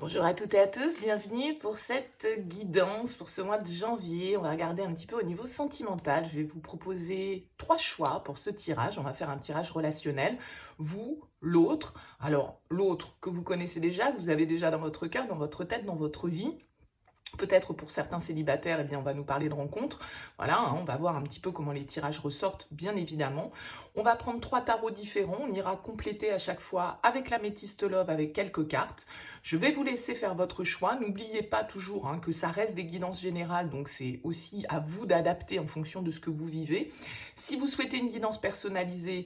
Bonjour à toutes et à tous, bienvenue pour cette guidance pour ce mois de janvier. On va regarder un petit peu au niveau sentimental. Je vais vous proposer 3 choix pour ce tirage. On va faire un tirage relationnel. Vous, l'autre. Alors, l'autre que vous connaissez déjà, que vous avez déjà dans votre cœur, dans votre tête, dans votre vie. Peut-être pour certains célibataires, eh bien, on va nous parler de rencontres. Voilà, hein, on va voir un petit peu comment les tirages ressortent, bien évidemment. On va prendre 3 tarots différents. On ira compléter à chaque fois avec l'améthyste love, avec quelques cartes. Je vais vous laisser faire votre choix. N'oubliez pas toujours hein, que ça reste des guidances générales, donc c'est aussi à vous d'adapter en fonction de ce que vous vivez. Si vous souhaitez une guidance personnalisée,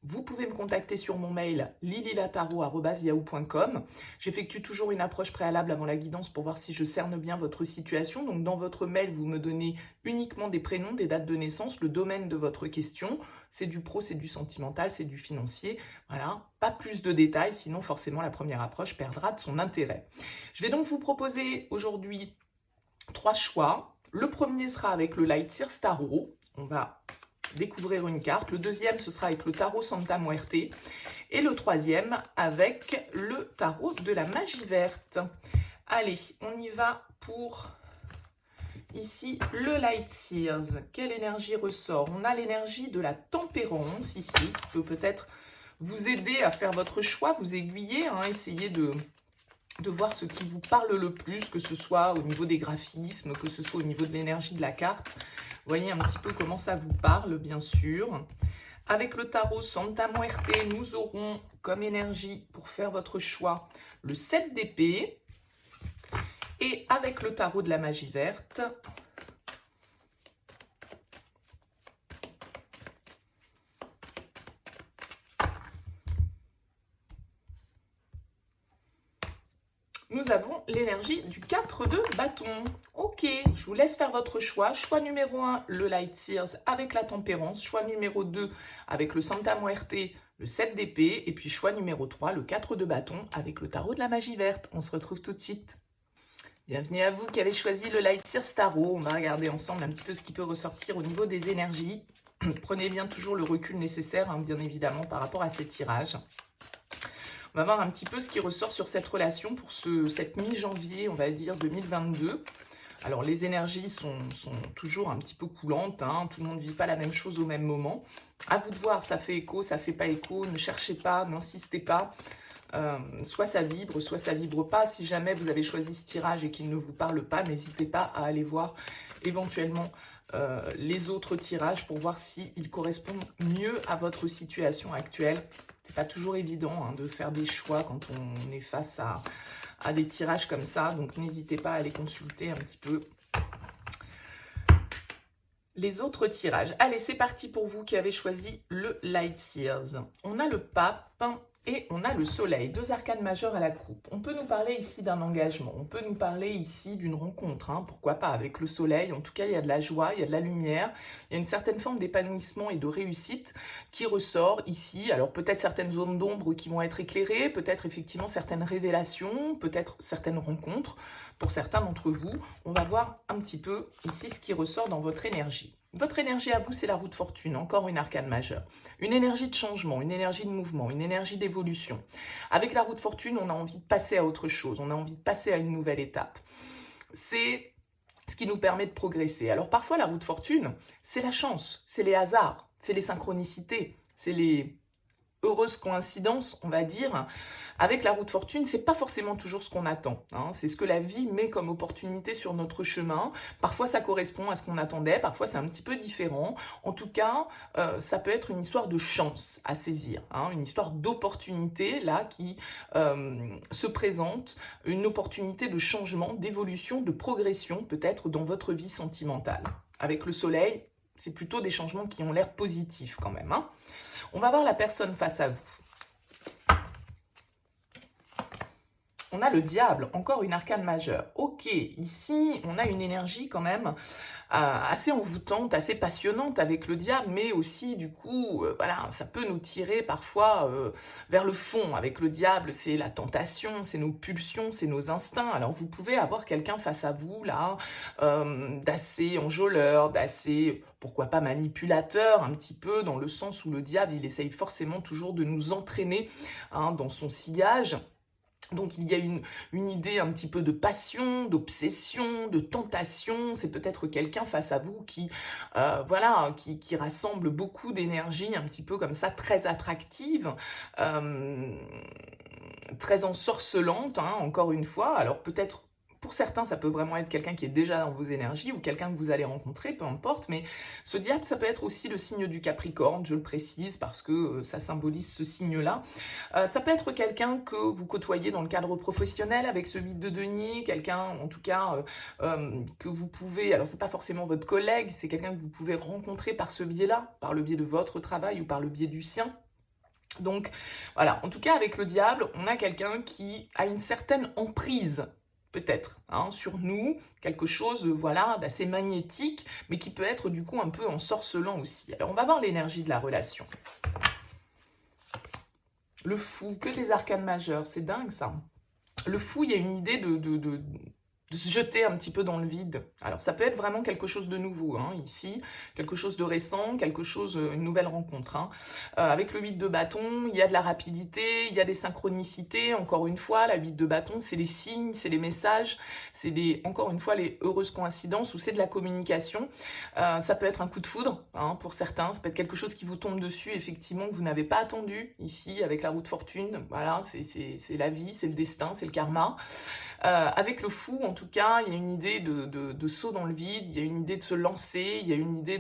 vous pouvez me contacter sur mon mail lililataro@yahoo.com. J'effectue toujours une approche préalable avant la guidance pour voir si je cerne bien votre situation. Donc dans votre mail, vous me donnez uniquement des prénoms, des dates de naissance, le domaine de votre question. C'est du pro, c'est du sentimental, c'est du financier. Voilà, pas plus de détails, sinon forcément la première approche perdra de son intérêt. Je vais donc vous proposer aujourd'hui 3 choix. Le premier sera avec le Light Sears Tarot. On va découvrir une carte. Le deuxième, ce sera avec le tarot Santa Muerte. Et le troisième, avec le tarot de la magie verte. Allez, on y va pour ici le Light Sears. Quelle énergie ressort? On a l'énergie de la tempérance ici, qui peut peut-être vous aider à faire votre choix, vous aiguiller, hein, essayer de voir ce qui vous parle le plus, que ce soit au niveau des graphismes, que ce soit au niveau de l'énergie de la carte. Voyez un petit peu comment ça vous parle, bien sûr. Avec le tarot Santa Muerte, nous aurons comme énergie pour faire votre choix le 7 d'épée. Et avec le tarot de la magie verte, nous avons l'énergie du 4 de bâton. Ok, je vous laisse faire votre choix. Choix numéro 1, le Light Sears avec la tempérance. Choix numéro 2, avec le Santa Muerte, le 7 d'épée. Et puis choix numéro 3, le 4 de bâton avec le tarot de la magie verte. On se retrouve tout de suite. Bienvenue à vous qui avez choisi le Light Sears Tarot. On va regarder ensemble un petit peu ce qui peut ressortir au niveau des énergies. Prenez bien toujours le recul nécessaire, hein, bien évidemment, par rapport à ces tirages. On va voir un petit peu ce qui ressort sur cette relation pour cette mi-janvier, on va dire 2022. Alors les énergies sont toujours un petit peu coulantes, hein, tout le monde ne vit pas la même chose au même moment. À vous de voir, ça fait écho, ça fait pas écho, ne cherchez pas, n'insistez pas. Soit ça vibre pas. Si jamais vous avez choisi ce tirage et qu'il ne vous parle pas, n'hésitez pas à aller voir éventuellement les autres tirages pour voir s'ils correspondent mieux à votre situation actuelle. C'est pas toujours évident hein, de faire des choix quand on est face à des tirages comme ça, donc n'hésitez pas à aller consulter un petit peu les autres tirages. Allez, c'est parti pour vous qui avez choisi le Light Sears. On a le pape et on a le soleil, 2 arcanes majeures à la coupe. On peut nous parler ici d'un engagement, on peut nous parler ici d'une rencontre, hein, pourquoi pas, avec le soleil. En tout cas, il y a de la joie, il y a de la lumière, il y a une certaine forme d'épanouissement et de réussite qui ressort ici. Alors peut-être certaines zones d'ombre qui vont être éclairées, peut-être effectivement certaines révélations, peut-être certaines rencontres. Pour certains d'entre vous, on va voir un petit peu ici ce qui ressort dans votre énergie. Votre énergie à vous, c'est la roue de fortune, encore une arcane majeure. Une énergie de changement, une énergie de mouvement, une énergie d'évolution. Avec la roue de fortune, on a envie de passer à autre chose, on a envie de passer à une nouvelle étape. C'est ce qui nous permet de progresser. Alors parfois, la roue de fortune, c'est la chance, c'est les hasards, c'est les synchronicités, c'est les heureuse coïncidence, on va dire. Avec la roue de fortune, c'est pas forcément toujours ce qu'on attend, hein. C'est ce que la vie met comme opportunité sur notre chemin. Parfois, ça correspond à ce qu'on attendait, parfois c'est un petit peu différent. En tout cas, ça peut être une histoire de chance à saisir, hein, une histoire d'opportunité là qui se présente, une opportunité de changement, d'évolution, de progression peut-être dans votre vie sentimentale. Avec le soleil, c'est plutôt des changements qui ont l'air positifs quand même, hein. On va voir la personne face à vous. On a le diable, encore une arcane majeure. Ok, ici, on a une énergie quand même assez envoûtante, assez passionnante avec le diable, mais aussi, du coup, voilà, ça peut nous tirer parfois vers le fond. Avec le diable, c'est la tentation, c'est nos pulsions, c'est nos instincts. Alors, vous pouvez avoir quelqu'un face à vous, là, d'assez enjôleur, d'assez, pourquoi pas manipulateur, un petit peu, dans le sens où le diable, il essaye forcément toujours de nous entraîner hein, dans son sillage. Donc il y a une idée un petit peu de passion, d'obsession, de tentation. C'est peut-être quelqu'un face à vous qui, voilà, qui rassemble beaucoup d'énergie, un petit peu comme ça, très attractive, très ensorcelante, hein, encore une fois. Alors peut-être, pour certains, ça peut vraiment être quelqu'un qui est déjà dans vos énergies ou quelqu'un que vous allez rencontrer, peu importe. Mais ce diable, ça peut être aussi le signe du Capricorne, je le précise, parce que ça symbolise ce signe-là. Ça peut être quelqu'un que vous côtoyez dans le cadre professionnel avec ce 8 de denier, quelqu'un, en tout cas, que vous pouvez... Alors, c'est pas forcément votre collègue, c'est quelqu'un que vous pouvez rencontrer par ce biais-là, par le biais de votre travail ou par le biais du sien. Donc, voilà, en tout cas, avec le diable, on a quelqu'un qui a une certaine emprise, peut-être, hein, sur nous, quelque chose, voilà, d'assez magnétique, mais qui peut être, du coup, un peu ensorcelant aussi. Alors, on va voir l'énergie de la relation. Le fou, que des arcanes majeures, c'est dingue, ça. Le fou, il y a une idée de se jeter un petit peu dans le vide. Alors, ça peut être vraiment quelque chose de nouveau, hein, ici, quelque chose de récent, quelque chose, une nouvelle rencontre. Hein. Avec le 8 de bâton, il y a de la rapidité, il y a des synchronicités. Encore une fois, la 8 de bâton, c'est les signes, c'est les messages, c'est encore une fois, les heureuses coïncidences ou c'est de la communication. Ça peut être un coup de foudre, hein, pour certains. Ça peut être quelque chose qui vous tombe dessus, effectivement, que vous n'avez pas attendu, ici, avec la roue de fortune. Voilà, c'est la vie, c'est le destin, c'est le karma. Avec le fou, en tout cas, il y a une idée de saut dans le vide, il y a une idée de se lancer, il y a une idée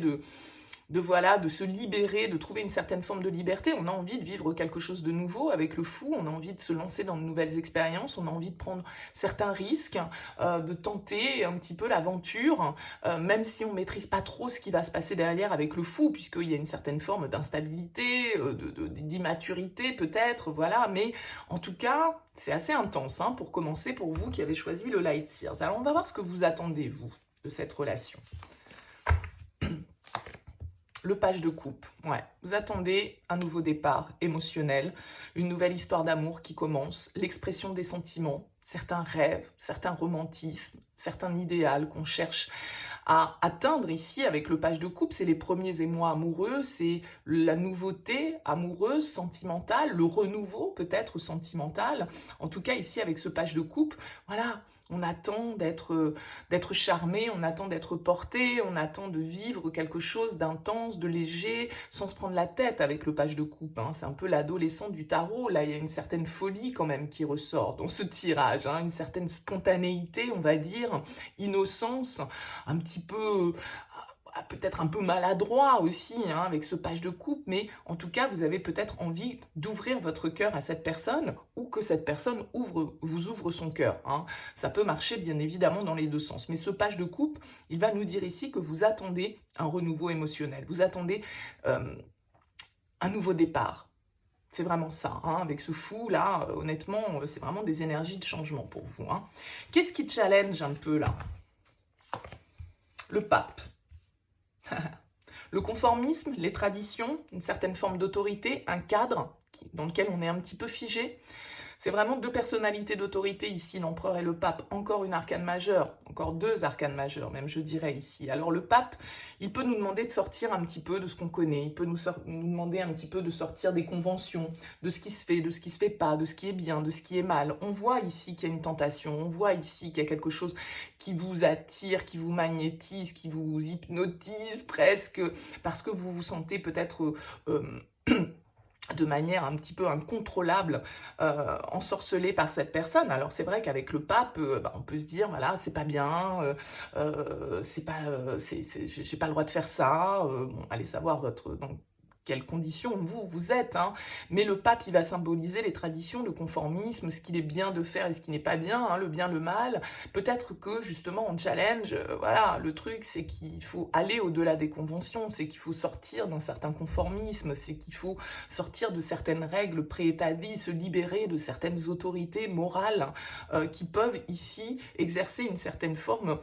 voilà, de se libérer, de trouver une certaine forme de liberté. On a envie de vivre quelque chose de nouveau avec le fou, on a envie de se lancer dans de nouvelles expériences, on a envie de prendre certains risques, de tenter un petit peu l'aventure, même si on ne maîtrise pas trop ce qui va se passer derrière avec le fou, puisqu'il y a une certaine forme d'instabilité, d'immaturité peut-être, voilà, mais en tout cas, c'est assez intense, hein, pour commencer, pour vous qui avez choisi le Light Seers. Alors on va voir ce que vous attendez, vous, de cette relation. Le page de coupe, ouais. Vous attendez un nouveau départ émotionnel, une nouvelle histoire d'amour qui commence, l'expression des sentiments, certains rêves, certains romantismes, certains idéaux qu'on cherche à atteindre ici avec le page de coupe. C'est les premiers émois amoureux, c'est la nouveauté amoureuse, sentimentale, le renouveau peut-être sentimental. En tout cas ici avec ce page de coupe, voilà. On attend d'être charmé, on attend d'être porté, on attend de vivre quelque chose d'intense, de léger, sans se prendre la tête avec le page de coupe. Hein. C'est un peu l'adolescent du tarot. Là, il y a une certaine folie quand même qui ressort dans ce tirage. Hein. Une certaine spontanéité, on va dire, innocence, un petit peu... peut-être un peu maladroit aussi, hein, avec ce page de coupe, mais en tout cas, vous avez peut-être envie d'ouvrir votre cœur à cette personne ou que cette personne vous ouvre son cœur. Hein. Ça peut marcher bien évidemment dans les deux sens. Mais ce page de coupe, il va nous dire ici que vous attendez un renouveau émotionnel. Vous attendez un nouveau départ. C'est vraiment ça, hein, avec ce fou là, honnêtement, c'est vraiment des énergies de changement pour vous. Hein. Qu'est-ce qui challenge un peu là? Le pape. Le conformisme, les traditions, une certaine forme d'autorité, un cadre dans lequel on est un petit peu figé. C'est vraiment deux personnalités d'autorité ici, l'empereur et le pape. Encore une arcane majeure, encore deux arcanes majeures même, je dirais ici. Alors le pape, il peut nous demander de sortir un petit peu de ce qu'on connaît. Il peut nous demander un petit peu de sortir des conventions, de ce qui se fait, de ce qui se fait pas, de ce qui est bien, de ce qui est mal. On voit ici qu'il y a une tentation, on voit ici qu'il y a quelque chose qui vous attire, qui vous magnétise, qui vous hypnotise presque, parce que vous vous sentez peut-être... de manière un petit peu incontrôlable, ensorcelé par cette personne. Alors c'est vrai qu'avec le pape, on peut se dire, voilà, c'est pas bien, j'ai pas le droit de faire ça, bon, allez savoir dans quelles conditions vous êtes, hein. Mais le pape, il va symboliser les traditions, le conformisme, ce qu'il est bien de faire et ce qui n'est pas bien, hein, le bien, le mal. Peut-être que, justement, en challenge, voilà, le truc, c'est qu'il faut aller au-delà des conventions, c'est qu'il faut sortir d'un certain conformisme, c'est qu'il faut sortir de certaines règles préétablies, se libérer de certaines autorités morales qui peuvent, ici, exercer une certaine forme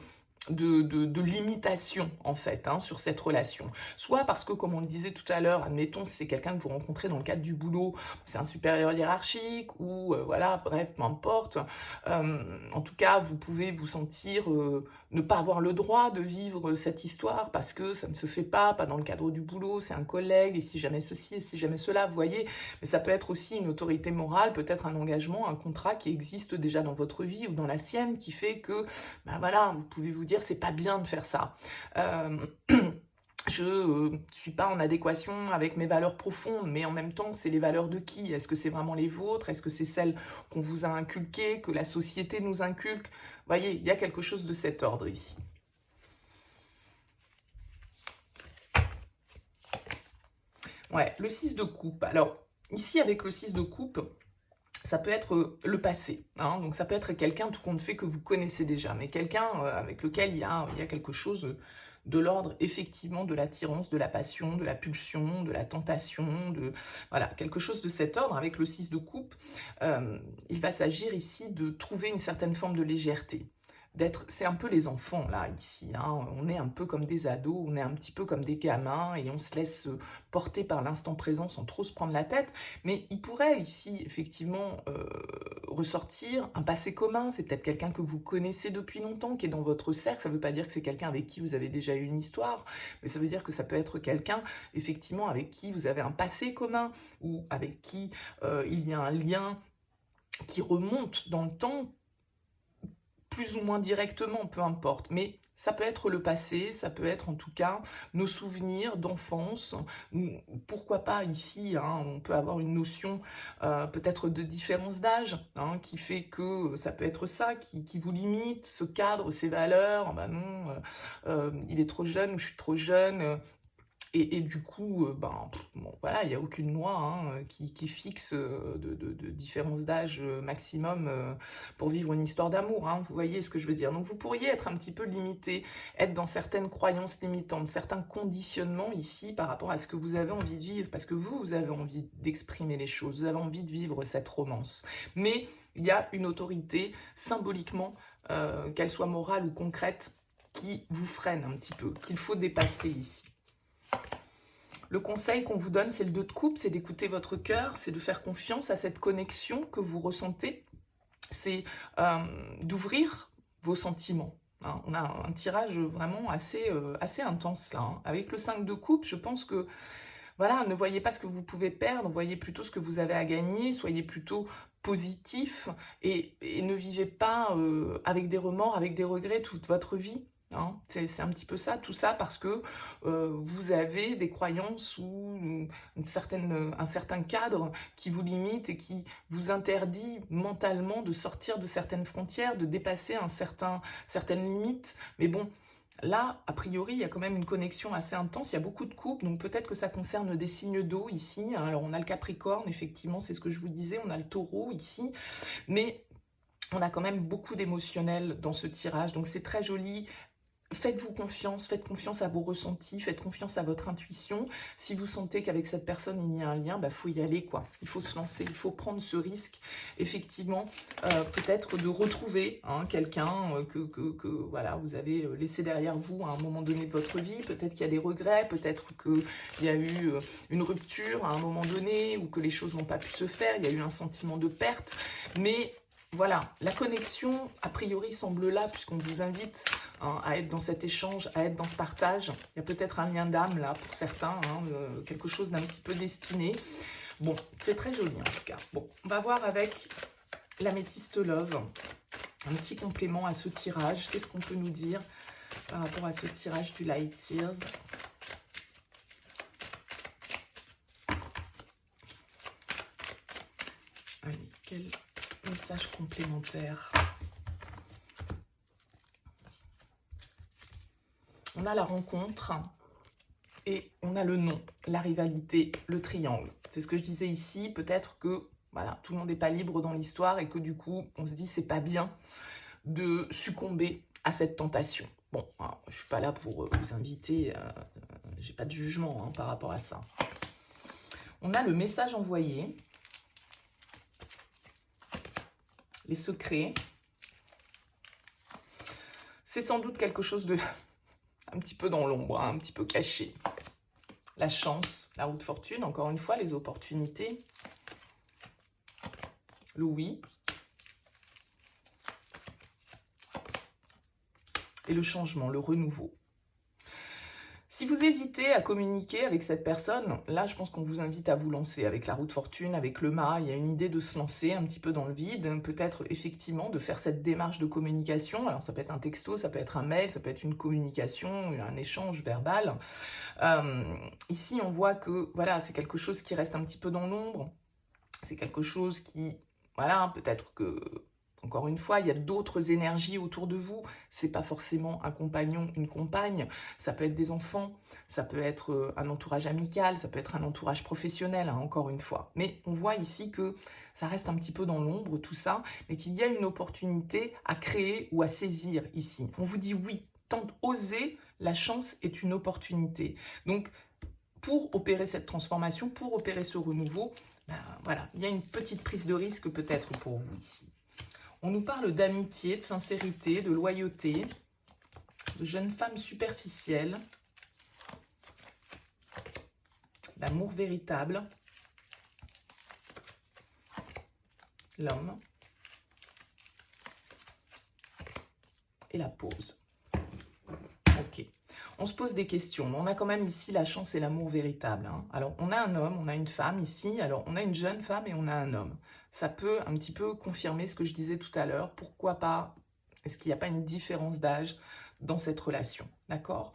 de limitation en fait, hein, sur cette relation. Soit parce que, comme on le disait tout à l'heure, admettons si c'est quelqu'un que vous rencontrez dans le cadre du boulot, c'est un supérieur hiérarchique ou voilà, bref, peu importe. En tout cas, vous pouvez vous sentir ne pas avoir le droit de vivre cette histoire parce que ça ne se fait pas dans le cadre du boulot, c'est un collègue, et si jamais ceci, et si jamais cela, vous voyez. Mais ça peut être aussi une autorité morale, peut-être un engagement, un contrat qui existe déjà dans votre vie ou dans la sienne, qui fait que, ben voilà, vous pouvez vous dire, c'est pas bien de faire ça. Je ne suis pas en adéquation avec mes valeurs profondes, mais en même temps, c'est les valeurs de qui? Est-ce que c'est vraiment les vôtres? Est-ce que c'est celles qu'on vous a inculquées, que la société nous inculque? Vous voyez, il y a quelque chose de cet ordre ici. Ouais, le 6 de coupe. Alors, ici, avec le 6 de coupe, ça peut être le passé, hein, donc ça peut être quelqu'un tout compte fait que vous connaissez déjà, mais quelqu'un avec lequel il y a quelque chose de l'ordre, effectivement, de l'attirance, de la passion, de la pulsion, de la tentation, voilà, quelque chose de cet ordre. Avec le 6 de coupe, il va s'agir ici de trouver une certaine forme de légèreté. C'est un peu les enfants là ici, hein. On est un peu comme des ados, on est un petit peu comme des gamins et on se laisse porter par l'instant présent sans trop se prendre la tête, mais il pourrait ici effectivement ressortir un passé commun. C'est peut-être quelqu'un que vous connaissez depuis longtemps, qui est dans votre cercle. Ça ne veut pas dire que c'est quelqu'un avec qui vous avez déjà eu une histoire, mais ça veut dire que ça peut être quelqu'un effectivement avec qui vous avez un passé commun ou avec qui il y a un lien qui remonte dans le temps, plus ou moins directement, peu importe, mais ça peut être le passé, ça peut être en tout cas nos souvenirs d'enfance. Pourquoi pas ici, hein, on peut avoir une notion peut-être de différence d'âge, hein, qui fait que ça peut être ça qui vous limite, ce cadre, ces valeurs. Ben non, il est trop jeune ou je suis trop jeune. Et du coup, ben, bon, voilà, il n'y a aucune loi hein, qui fixe de différence d'âge maximum pour vivre une histoire d'amour, hein, vous voyez ce que je veux dire. Donc vous pourriez être un petit peu limité, être dans certaines croyances limitantes, certains conditionnements ici par rapport à ce que vous avez envie de vivre, parce que vous avez envie d'exprimer les choses, vous avez envie de vivre cette romance. Mais il y a une autorité, symboliquement, qu'elle soit morale ou concrète, qui vous freine un petit peu, qu'il faut dépasser ici. Le conseil qu'on vous donne, c'est le 2 de coupe, c'est d'écouter votre cœur, c'est de faire confiance à cette connexion que vous ressentez, c'est d'ouvrir vos sentiments. Hein. On a un tirage vraiment assez intense là. Hein. Avec le 5 de coupe, je pense que, voilà, ne voyez pas ce que vous pouvez perdre, voyez plutôt ce que vous avez à gagner, soyez plutôt positif et ne vivez pas avec des remords, avec des regrets toute votre vie. Hein, c'est un petit peu ça, tout ça parce que vous avez des croyances ou un certain cadre qui vous limite et qui vous interdit mentalement de sortir de certaines frontières, de dépasser certaines limites. Mais bon, là, a priori, il y a quand même une connexion assez intense, il y a beaucoup de couples, donc peut-être que ça concerne des signes d'eau ici. Hein. Alors on a le Capricorne, effectivement, c'est ce que je vous disais, on a le Taureau ici, mais on a quand même beaucoup d'émotionnel dans ce tirage, donc c'est très joli. Faites-vous confiance, faites confiance à vos ressentis, faites confiance à votre intuition. Si vous sentez qu'avec cette personne, il y a un lien, bah, faut y aller, quoi. Il faut se lancer, il faut prendre ce risque, effectivement, peut-être de retrouver hein, quelqu'un que voilà, vous avez laissé derrière vous à un moment donné de votre vie. Peut-être qu'il y a des regrets, peut-être qu'il y a eu une rupture à un moment donné, ou que les choses n'ont pas pu se faire, il y a eu un sentiment de perte, mais... Voilà, la connexion, a priori, semble là, puisqu'on vous invite hein, à être dans cet échange, à être dans ce partage. Il y a peut-être un lien d'âme, là, pour certains, hein, quelque chose d'un petit peu destiné. Bon, c'est très joli, en tout cas. Bon, on va voir avec l'améthyste Love, un petit complément à ce tirage. Qu'est-ce qu'on peut nous dire par rapport à ce tirage du Light Sears ? Allez, quel... message complémentaire. On a la rencontre et on a le nom, la rivalité, le triangle. C'est ce que je disais ici, peut-être que voilà, tout le monde n'est pas libre dans l'histoire et que du coup, on se dit c'est pas bien de succomber à cette tentation. Bon, alors, je suis pas là pour vous inviter, j'ai pas de jugement hein, par rapport à ça. On a le message envoyé. Les secrets. C'est sans doute quelque chose de un petit peu dans l'ombre, hein, un petit peu caché. La chance, la roue de fortune, encore une fois, les opportunités. Le oui. et le changement, le renouveau. Si vous hésitez à communiquer avec cette personne, là, je pense qu'on vous invite à vous lancer avec la roue de fortune, avec le mât. Il y a une idée de se lancer un petit peu dans le vide, peut-être effectivement de faire cette démarche de communication. Alors, ça peut être un texto, ça peut être un mail, ça peut être une communication, un échange verbal. Ici, on voit que voilà, c'est quelque chose qui reste un petit peu dans l'ombre. C'est quelque chose qui, voilà, peut-être que... Encore une fois, il y a d'autres énergies autour de vous. C'est pas forcément un compagnon, une compagne. Ça peut être des enfants, ça peut être un entourage amical, ça peut être un entourage professionnel, hein, encore une fois. Mais on voit ici que ça reste un petit peu dans l'ombre, tout ça, mais qu'il y a une opportunité à créer ou à saisir ici. On vous dit oui, tente, osez, la chance est une opportunité. Donc, pour opérer cette transformation, pour opérer ce renouveau, ben, voilà, il y a une petite prise de risque peut-être pour vous ici. On nous parle d'amitié, de sincérité, de loyauté, de jeunes femmes superficielles, d'amour véritable, l'homme et la pause. Ok. On se pose des questions, mais on a quand même ici la chance et l'amour véritable. Hein. Alors, on a un homme, on a une femme ici. Alors, on a une jeune femme et on a un homme. Ça peut un petit peu confirmer ce que je disais tout à l'heure. Pourquoi pas? Est-ce qu'il n'y a pas une différence d'âge dans cette relation? D'accord.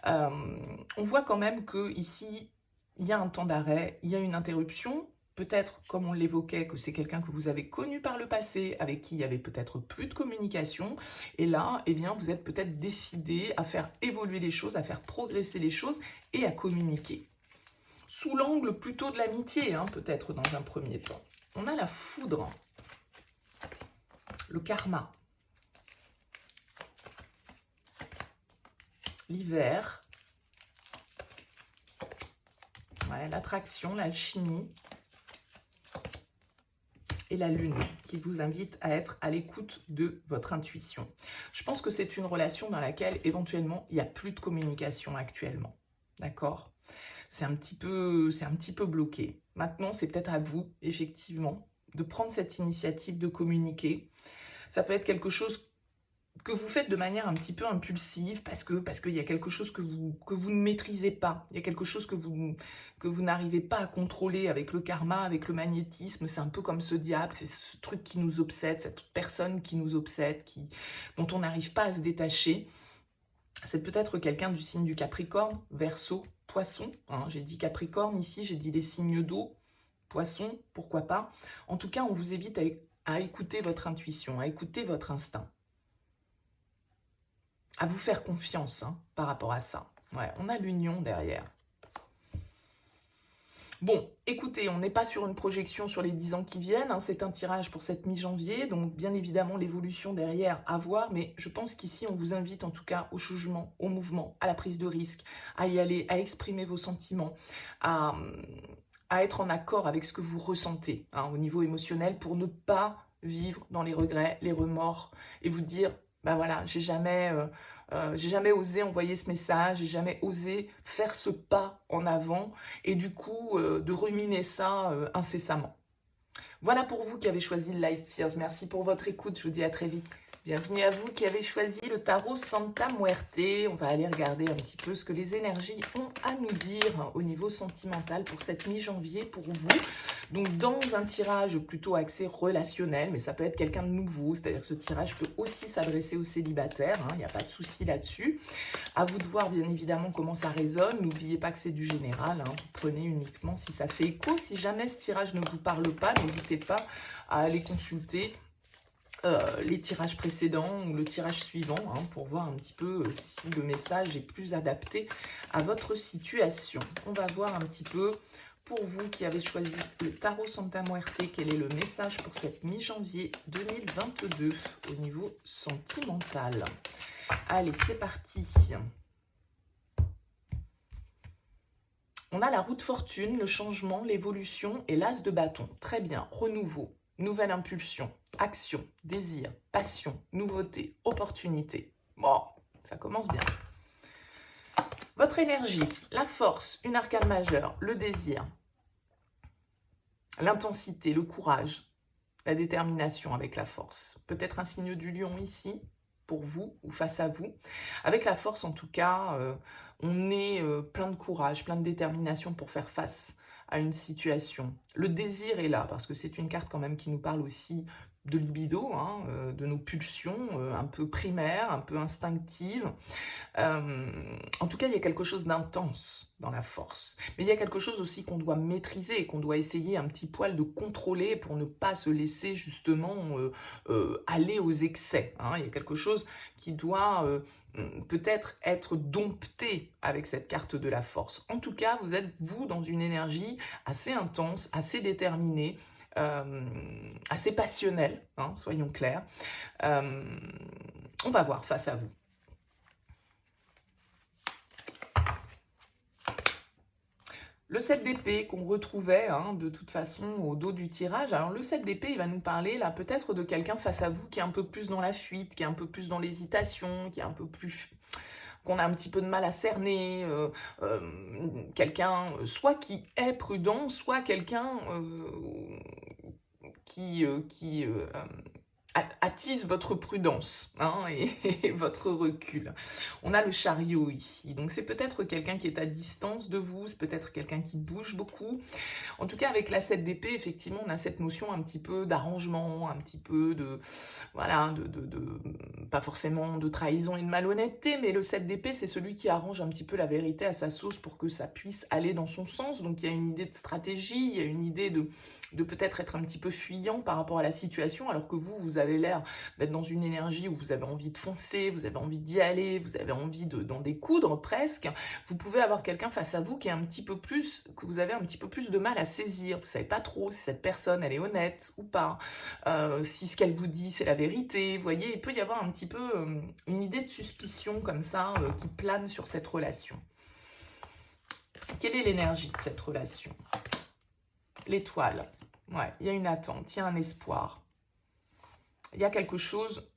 On voit quand même que ici, il y a un temps d'arrêt, il y a une interruption. Peut-être, comme on l'évoquait, que c'est quelqu'un que vous avez connu par le passé, avec qui il y avait peut-être plus de communication. Et là, eh bien, vous êtes peut-être décidé à faire évoluer les choses, à faire progresser les choses et à communiquer. Sous l'angle plutôt de l'amitié, hein, peut-être dans un premier temps. On a la foudre, le karma, l'hiver, ouais, l'attraction, l'alchimie, et la lune qui vous invite à être à l'écoute de votre intuition. Je pense que c'est une relation dans laquelle éventuellement il n'y a plus de communication actuellement. D'accord? C'est un petit peu bloqué. Maintenant, c'est peut-être à vous, effectivement, de prendre cette initiative de communiquer. Ça peut être quelque chose que vous faites de manière un petit peu impulsive parce qu'il y a quelque chose que vous ne maîtrisez pas. Il y a quelque chose que vous n'arrivez pas à contrôler avec le karma, avec le magnétisme. C'est un peu comme ce diable, c'est ce truc qui nous obsède, cette personne qui nous obsède, dont on n'arrive pas à se détacher. C'est peut-être quelqu'un du signe du Capricorne, Verseau, Poisson. Hein, j'ai dit Capricorne ici, j'ai dit les signes d'eau, Poisson, pourquoi pas. En tout cas, on vous évite à écouter votre intuition, à écouter votre instinct. À vous faire confiance hein, par rapport à ça. Ouais, on a l'union derrière. Bon, écoutez, on n'est pas sur une projection sur les 10 ans qui viennent, hein, c'est un tirage pour cette mi-janvier, donc bien évidemment l'évolution derrière à voir, mais je pense qu'ici on vous invite en tout cas au changement, au mouvement, à la prise de risque, à y aller, à exprimer vos sentiments, à être en accord avec ce que vous ressentez hein, au niveau émotionnel pour ne pas vivre dans les regrets, les remords et vous dire ben voilà, j'ai jamais osé envoyer ce message, j'ai jamais osé faire ce pas en avant et du coup de ruminer ça incessamment. Voilà pour vous qui avez choisi le Light Seers. Merci pour votre écoute, je vous dis à très vite. Bienvenue à vous qui avez choisi le tarot Santa Muerte. On va aller regarder un petit peu ce que les énergies ont à nous dire au niveau sentimental pour cette mi-janvier pour vous. Donc dans un tirage plutôt axé relationnel, mais ça peut être quelqu'un de nouveau, c'est-à-dire que ce tirage peut aussi s'adresser aux célibataires, il n'y a pas de souci là-dessus. À vous de voir bien évidemment comment ça résonne, n'oubliez pas que c'est du général, hein. Prenez uniquement si ça fait écho. Si jamais ce tirage ne vous parle pas, n'hésitez pas à aller consulter les tirages précédents ou le tirage suivant hein, pour voir un petit peu si le message est plus adapté à votre situation. On va voir un petit peu pour vous qui avez choisi le tarot Santa Muerte, quel est le message pour cette mi-janvier 2022 au niveau sentimental. Allez, c'est parti. On a la roue de fortune, le changement, l'évolution et l'as de bâton. Très bien, renouveau, nouvelle impulsion, action, désir, passion, nouveauté, opportunité. Bon, ça commence bien. Votre énergie, la force, une arcane majeure, le désir, l'intensité, le courage, la détermination avec la force. Peut-être un signe du lion ici, pour vous ou face à vous. Avec la force, en tout cas, on est plein de courage, plein de détermination pour faire face à une situation. Le désir est là, parce que c'est une carte quand même qui nous parle aussi de libido, hein, de nos pulsions un peu primaires, un peu instinctives. En tout cas, il y a quelque chose d'intense dans la force. Mais il y a quelque chose aussi qu'on doit maîtriser, qu'on doit essayer un petit poil de contrôler pour ne pas se laisser justement aller aux excès, hein. Il y a quelque chose qui doit peut-être être dompté avec cette carte de la force. En tout cas, vous êtes, vous, dans une énergie assez intense, assez déterminée, assez passionnelle, hein, soyons clairs. On va voir face à vous. Le 7 d'épée qu'on retrouvait hein, de toute façon au dos du tirage. Alors le 7 d'épée, il va nous parler là peut-être de quelqu'un face à vous qui est un peu plus dans la fuite, qui est un peu plus dans l'hésitation, qui est un peu plus... qu'on a un petit peu de mal à cerner, quelqu'un soit qui est prudent, soit quelqu'un qui attise votre prudence hein, et votre recul. On a le chariot ici, donc c'est peut-être quelqu'un qui est à distance de vous, c'est peut-être quelqu'un qui bouge beaucoup. En tout cas, avec la 7 d'épée, effectivement, on a cette notion un petit peu d'arrangement, un petit peu de... Voilà, pas forcément de trahison et de malhonnêteté, mais le 7 d'épée, c'est celui qui arrange un petit peu la vérité à sa sauce pour que ça puisse aller dans son sens. Donc il y a une idée de stratégie, il y a une idée de peut-être être un petit peu fuyant par rapport à la situation, alors que vous avez l'air d'être dans une énergie où vous avez envie de foncer, vous avez envie d'y aller, vous avez envie d'en découdre presque. Vous pouvez avoir quelqu'un face à vous qui est un petit peu plus, que vous avez un petit peu plus de mal à saisir. Vous savez pas trop si cette personne, elle est honnête ou pas, si ce qu'elle vous dit, c'est la vérité. Vous voyez, il peut y avoir un petit peu une idée de suspicion comme ça qui plane sur cette relation. Quelle est l'énergie de cette relation? L'étoile. Ouais, il y a une attente, il y a un espoir. Il y a quelque chose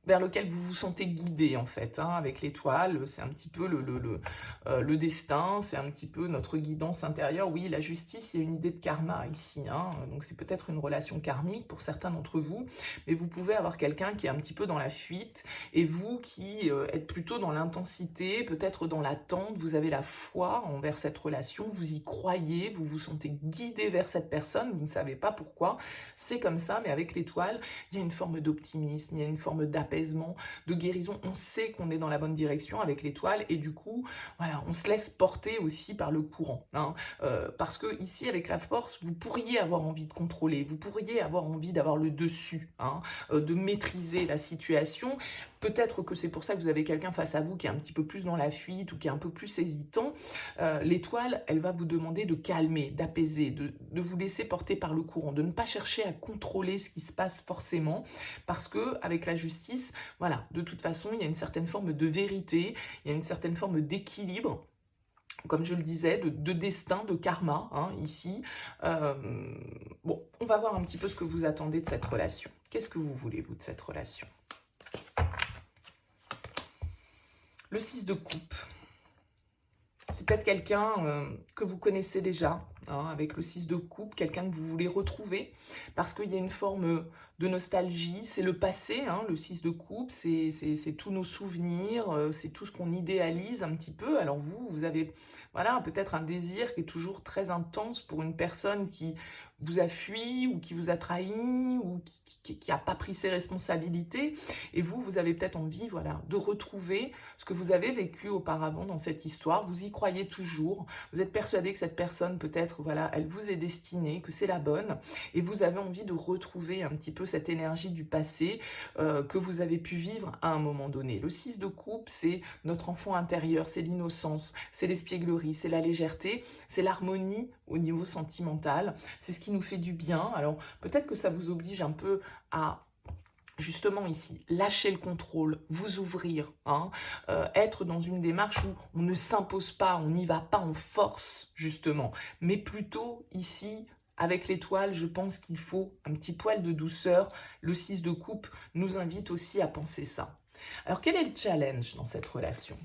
vers lequel vous vous sentez guidé en fait, hein, avec l'étoile, c'est un petit peu le destin, c'est un petit peu notre guidance intérieure. Oui, la justice, il y a une idée de karma ici, hein, donc c'est peut-être une relation karmique pour certains d'entre vous, mais vous pouvez avoir quelqu'un qui est un petit peu dans la fuite, et vous qui êtes plutôt dans l'intensité, peut-être dans l'attente, vous avez la foi envers cette relation, vous y croyez, vous vous sentez guidé vers cette personne, vous ne savez pas pourquoi, c'est comme ça, mais avec l'étoile, il y a une forme d'optimisme, il y a une forme d'apaisement, de guérison, on sait qu'on est dans la bonne direction avec l'étoile et du coup, voilà, on se laisse porter aussi par le courant. Hein, parce que ici, avec la force, vous pourriez avoir envie de contrôler, vous pourriez avoir envie d'avoir le dessus, hein, de maîtriser la situation. Peut-être que c'est pour ça que vous avez quelqu'un face à vous qui est un petit peu plus dans la fuite ou qui est un peu plus hésitant. L'étoile, elle va vous demander de calmer, d'apaiser, de vous laisser porter par le courant, de ne pas chercher à contrôler ce qui se passe forcément, parce que avec la justice, voilà, de toute façon, il y a une certaine forme de vérité, il y a une certaine forme d'équilibre, comme je le disais, de destin, de karma, hein, ici. Bon, on va voir un petit peu ce que vous attendez de cette relation. Qu'est-ce que vous voulez, vous, de cette relation? Le 6 de coupe. C'est peut-être quelqu'un que vous connaissez déjà, hein, avec le 6 de coupe, quelqu'un que vous voulez retrouver, parce qu'il y a une forme de nostalgie, c'est le passé, hein, le 6 de coupe, c'est tous nos souvenirs, c'est tout ce qu'on idéalise un petit peu. Alors vous avez voilà, peut-être un désir qui est toujours très intense pour une personne qui vous a fui ou qui vous a trahi ou qui n'a pas pris ses responsabilités. Et vous avez peut-être envie voilà, de retrouver ce que vous avez vécu auparavant dans cette histoire. Vous y croyez toujours. Vous êtes persuadé que cette personne, peut-être, voilà, elle vous est destinée, que c'est la bonne. Et vous avez envie de retrouver un petit peu cette énergie du passé que vous avez pu vivre à un moment donné. Le 6 de coupe, c'est notre enfant intérieur, c'est l'innocence, c'est l'espièglerie, c'est la légèreté, c'est l'harmonie au niveau sentimental. C'est ce qui nous fait du bien. Alors, peut-être que ça vous oblige un peu à... justement ici, lâcher le contrôle, vous ouvrir, hein, être dans une démarche où on ne s'impose pas, on n'y va pas en force, justement, mais plutôt ici, avec l'étoile, je pense qu'il faut un petit poil de douceur. Le 6 de coupe nous invite aussi à penser ça. Alors, quel est le challenge dans cette relation?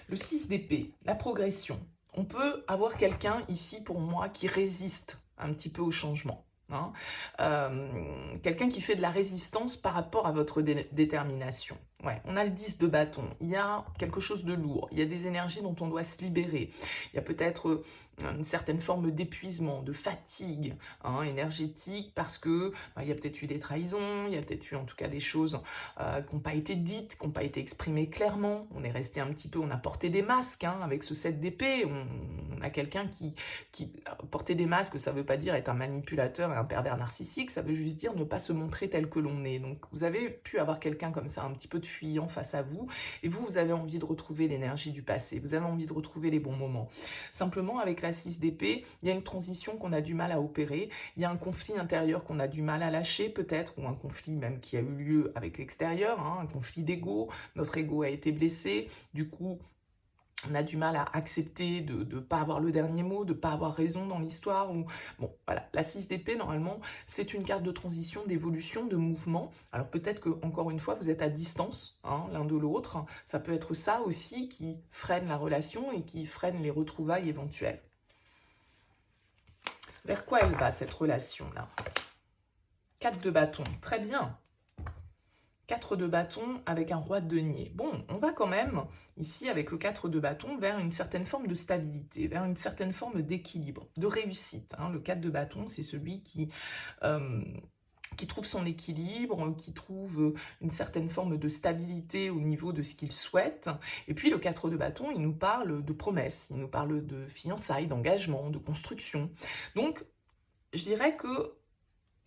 Le 6 d'épée, la progression. On peut avoir quelqu'un ici, pour moi, qui résiste un petit peu au changement. hein. Quelqu'un qui fait de la résistance par rapport à votre détermination. Ouais, on a le 10 de bâton, il y a quelque chose de lourd, il y a des énergies dont on doit se libérer, il y a peut-être une certaine forme d'épuisement, de fatigue énergétique, parce que il y a peut-être eu des trahisons, il y a peut-être eu en tout cas des choses qui n'ont pas été dites, qui n'ont pas été exprimées clairement, on est resté un petit peu, on a porté des masques avec ce 7 d'épée, on a quelqu'un qui porter des masques, ça ne veut pas dire être un manipulateur et un pervers narcissique, ça veut juste dire ne pas se montrer tel que l'on est. Donc vous avez pu avoir quelqu'un comme ça, un petit peu de fuyant face à vous, et vous avez envie de retrouver l'énergie du passé, vous avez envie de retrouver les bons moments. Simplement, avec la 6 d'épée, il y a une transition qu'on a du mal à opérer, il y a un conflit intérieur qu'on a du mal à lâcher peut-être, ou un conflit même qui a eu lieu avec l'extérieur, un conflit d'ego, notre ego a été blessé, du coup, on a du mal à accepter de ne pas avoir le dernier mot, de ne pas avoir raison dans l'histoire. Bon, voilà, la 6 d'épée, normalement, c'est une carte de transition, d'évolution, de mouvement. Alors peut-être que, encore une fois, vous êtes à distance l'un de l'autre. Ça peut être ça aussi qui freine la relation et qui freine les retrouvailles éventuelles. Vers quoi elle va, cette relation-là? 4 de bâton, très bien. 4 de bâton avec un roi de denier. Bon, on va quand même, ici, avec le 4 de bâton, vers une certaine forme de stabilité, vers une certaine forme d'équilibre, de réussite. Le 4 de bâton, c'est celui qui trouve son équilibre, qui trouve une certaine forme de stabilité au niveau de ce qu'il souhaite. Et puis le 4 de bâton, il nous parle de promesses, il nous parle de fiançailles, d'engagement, de construction. Donc, je dirais que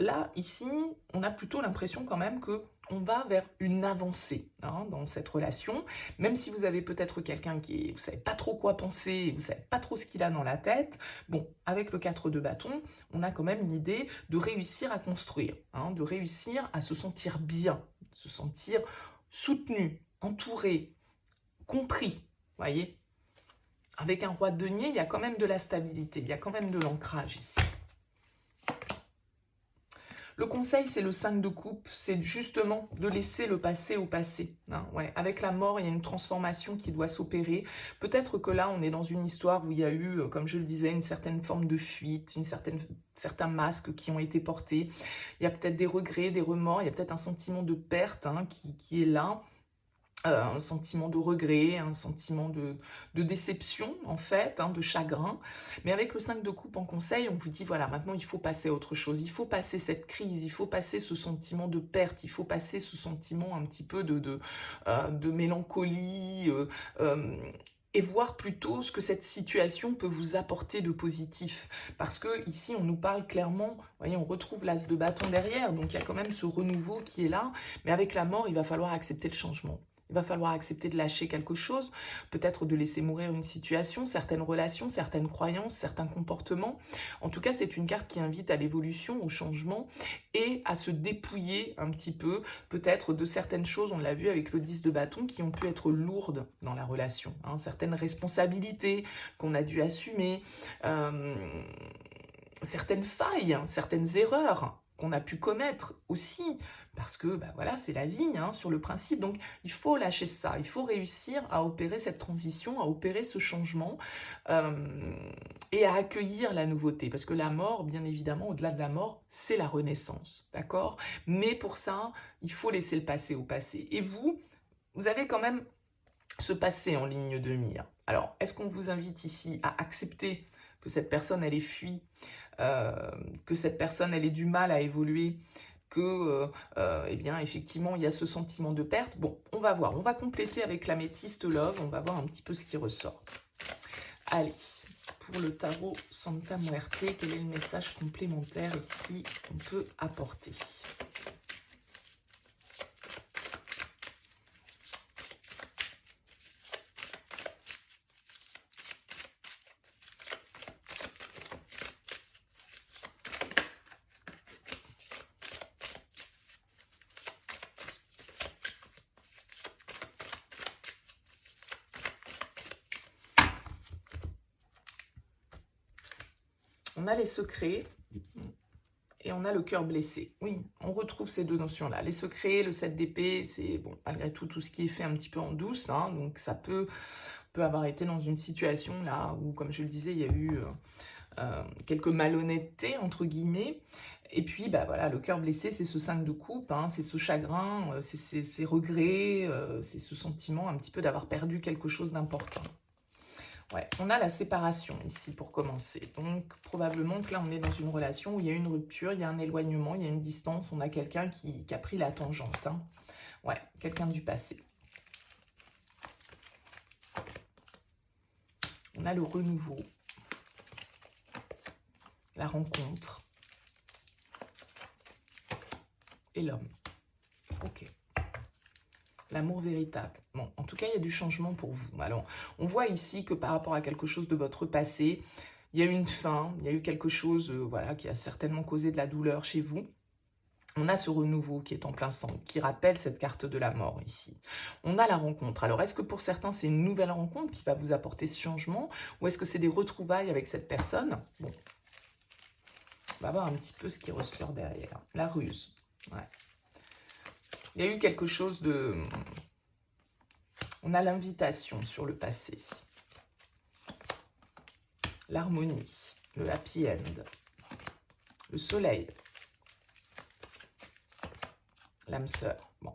là, ici, on a plutôt l'impression quand même que on va vers une avancée dans cette relation, même si vous avez peut-être quelqu'un qui, vous ne savez pas trop quoi penser, vous ne savez pas trop ce qu'il a dans la tête. Bon, avec le 4 de bâton, on a quand même l'idée de réussir à construire, de réussir à se sentir bien, se sentir soutenu, entouré, compris, voyez. Avec un roi de denier, il y a quand même de la stabilité, il y a quand même de l'ancrage ici. Le conseil, c'est le 5 de coupe, c'est justement de laisser le passé au passé. Ouais. Avec la mort, il y a une transformation qui doit s'opérer. Peut-être que là, on est dans une histoire où il y a eu, comme je le disais, une certaine forme de fuite, certains masques qui ont été portés. Il y a peut-être des regrets, des remords, il y a peut-être un sentiment de perte qui est là. Un sentiment de regret, un sentiment de déception en fait, de chagrin. Mais avec le 5 de coupe en conseil, on vous dit voilà, maintenant il faut passer à autre chose, il faut passer cette crise, il faut passer ce sentiment de perte, il faut passer ce sentiment un petit peu de mélancolie, et voir plutôt ce que cette situation peut vous apporter de positif. Parce que ici, on nous parle clairement, vous voyez, on retrouve l'as de bâton derrière, donc il y a quand même ce renouveau qui est là, mais avec la mort, il va falloir accepter le changement. Il va falloir accepter de lâcher quelque chose, peut-être de laisser mourir une situation, certaines relations, certaines croyances, certains comportements. En tout cas, c'est une carte qui invite à l'évolution, au changement et à se dépouiller un petit peu, peut-être de certaines choses, on l'a vu avec le 10 de bâton, qui ont pu être lourdes dans la relation. Certaines responsabilités qu'on a dû assumer, certaines failles, certaines erreurs qu'on a pu commettre aussi, parce que voilà, c'est la vie sur le principe. Donc il faut lâcher ça, il faut réussir à opérer cette transition, à opérer ce changement et à accueillir la nouveauté. Parce que la mort, bien évidemment, au-delà de la mort, c'est la renaissance, d'accord? Mais pour ça, il faut laisser le passé au passé. Et vous avez quand même ce passé en ligne de mire. Alors, est-ce qu'on vous invite ici à accepter que cette personne, elle ait fui, que cette personne, elle ait du mal à évoluer, que, eh bien, effectivement, il y a ce sentiment de perte. Bon, on va voir. On va compléter avec l'améthyste love. On va voir un petit peu ce qui ressort. Allez, pour le tarot Santa Muerte, quel est le message complémentaire ici qu'on peut apporter ? On a les secrets et on a le cœur blessé. Oui, on retrouve ces deux notions-là. Les secrets, le 7 d'épée, c'est bon, malgré tout ce qui est fait un petit peu en douce. Donc ça peut avoir été dans une situation là où, comme je le disais, il y a eu quelques malhonnêtetés, entre guillemets. Et puis, bah voilà, le cœur blessé, c'est ce 5 de coupe, hein, c'est ce chagrin, c'est ces regrets, c'est ce sentiment un petit peu d'avoir perdu quelque chose d'important. Ouais, on a la séparation ici pour commencer. Donc, probablement que là, on est dans une relation où il y a une rupture, il y a un éloignement, il y a une distance, on a quelqu'un qui a pris la tangente. Hein. Ouais, quelqu'un du passé. On a le renouveau, la rencontre et l'homme. Ok. L'amour véritable. Bon, en tout cas, il y a du changement pour vous. Alors, on voit ici que par rapport à quelque chose de votre passé, il y a eu une fin, il y a eu quelque chose voilà, qui a certainement causé de la douleur chez vous. On a ce renouveau qui est en plein centre, qui rappelle cette carte de la mort ici. On a la rencontre. Alors, est-ce que pour certains, c'est une nouvelle rencontre qui va vous apporter ce changement, ou est-ce que c'est des retrouvailles avec cette personne? Bon, on va voir un petit peu ce qui ressort derrière. La ruse. Ouais. Il y a eu quelque chose de... On a l'invitation sur le passé. L'harmonie, le happy end, le soleil, l'âme sœur. Bon.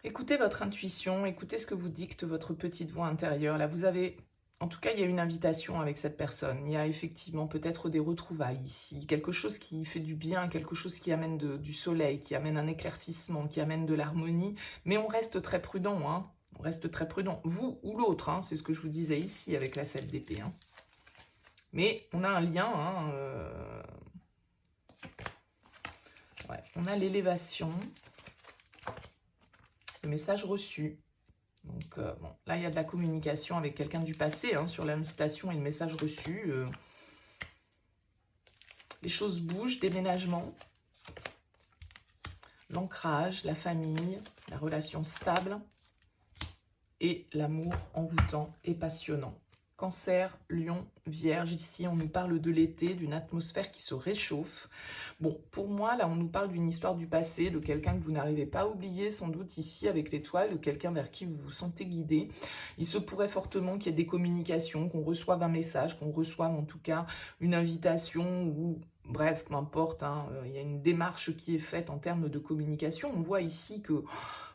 Écoutez votre intuition, écoutez ce que vous dicte votre petite voix intérieure. Là, vous avez... En tout cas, il y a une invitation avec cette personne. Il y a effectivement peut-être des retrouvailles ici. Quelque chose qui fait du bien, quelque chose qui amène du soleil, qui amène un éclaircissement, qui amène de l'harmonie. Mais on reste très prudent, hein. On reste très prudent. Vous ou l'autre, hein. C'est ce que je vous disais ici avec la 7 d'épée. Hein. Mais on a un lien. Hein, ouais. On a l'élévation. Le message reçu. Donc, bon, là, il y a de la communication avec quelqu'un du passé hein, sur l'invitation et le message reçu. Les choses bougent, déménagement, l'ancrage, la famille, la relation stable et l'amour envoûtant et passionnant. Cancer, Lion, Vierge, ici on nous parle de l'été, d'une atmosphère qui se réchauffe. Bon, pour moi, là on nous parle d'une histoire du passé, de quelqu'un que vous n'arrivez pas à oublier, sans doute ici avec l'étoile, de quelqu'un vers qui vous vous sentez guidé. Il se pourrait fortement qu'il y ait des communications, qu'on reçoive un message, qu'on reçoive en tout cas une invitation ou... Bref, peu importe, hein, il y a une démarche qui est faite en termes de communication. On voit ici que...